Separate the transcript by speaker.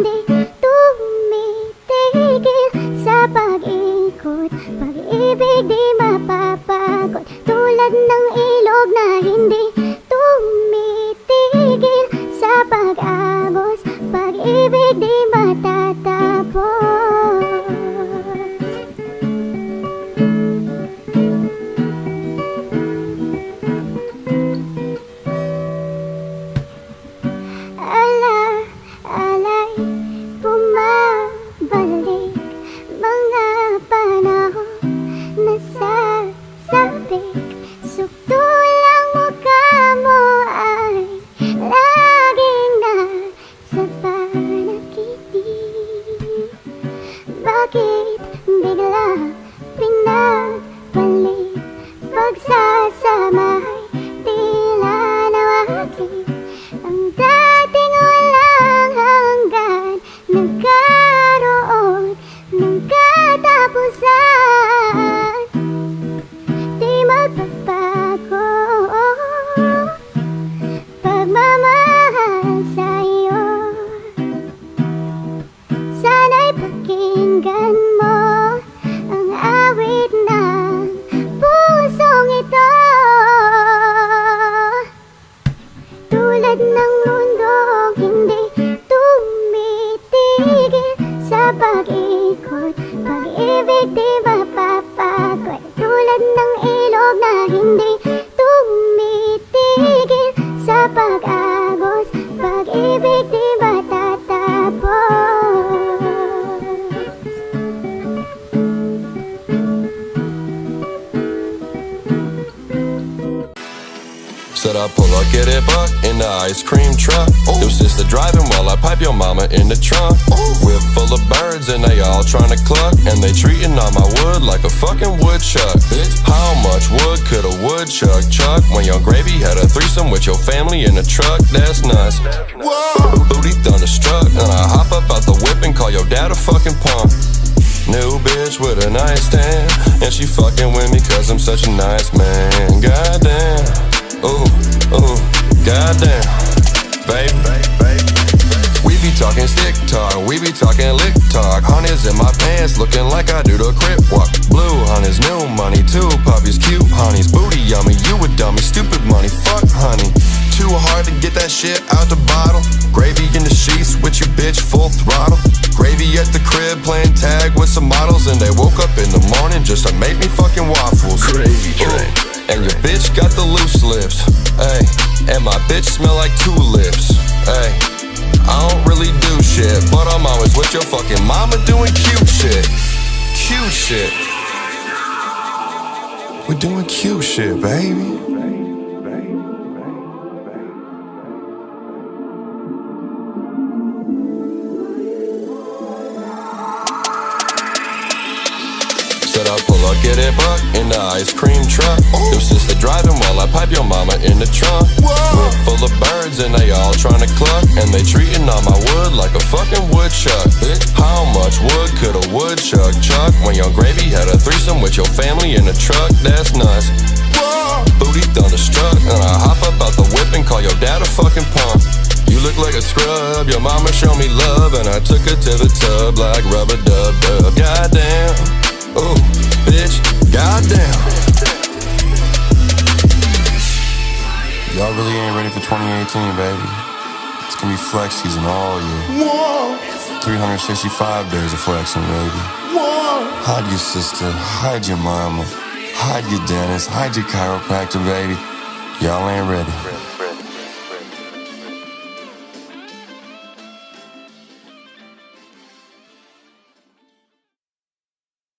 Speaker 1: hindi tumitigil sa pag-ikot. Pag-ibig di mapapagod, tulad ng ilog na hindi tumitigil sa pag-agos. Pag-ibig di matatapos. Alay, bumabalik mga panahon na sasabik. Sukto lang mukha mo ay laging nasa panaginip. Bakit bigla pinabalik? Pagsasamay tila nawaglit. Ang dating walang hanggan nagkaroon ng katapusan. Di magbabago pagmamahal sa'yo. Sana'y pakinggan mo ang awit ng pusong ito. Tulad ng mundong hindi tumitigil sa pag-ikot. Pag-ibig di mapapagod, tulad ng ilog na hindi tumitigil sa pag-agos. Pag-ibig di matatapos.
Speaker 2: Said I pull up, get it buck in the ice cream truck. Your sister driving while I pipe your mama in the trunk. Whip full of birds and they all tryna cluck, and they treating all my wood like a fucking woodchuck. How much wood could a woodchuck chuck when your gravy had a threesome with your family in the truck? That's nuts. Booty thunderstruck, and I hop up out the whip and call your dad a fucking punk. New bitch with a nightstand, and she fucking with me cause I'm such a nice man. Goddamn. Ooh, goddamn, baby. We be talking stick talk, we be talking lick talk. Honey's in my pants, looking like I do the crip walk. Blue honey's new money, two puppies, cute honey's booty yummy. You a dummy, stupid money, fuck honey. Too hard to get that shit out the bottle. Gravy in the sheets with your bitch full throttle. Gravy at the crib playing tag with some models, and they woke up in the morning just to make me fucking waffles.
Speaker 3: Gravy train.
Speaker 2: And your bitch got the loose lips, ayy. And my bitch smell like tulips, ayy. I don't really do shit, but I'm always with your fucking mama doing cute shit. Cute shit. We're doing cute shit, baby. Said I pull up, get it buck in the ice cream truck. Your sister driving while I pipe your mama in the trunk. Whip full of birds and they all tryna cluck, and they treating all my wood like a fucking woodchuck. How much wood could a woodchuck chuck when your gravy had a threesome with your family in the truck? That's nuts. Booty thunderstruck, and I hop up out the whip and call your dad a fucking punk. You look like a scrub, your mama showed me love, and I took her to the tub like rubber dub dub. Goddamn. Ooh, bitch, goddamn. Y'all really ain't ready for 2018, baby. It's gonna be flex season all year. 365 days of flexing, baby. Hide your sister, hide your mama, hide your dentist, hide your chiropractor, baby. Y'all ain't ready.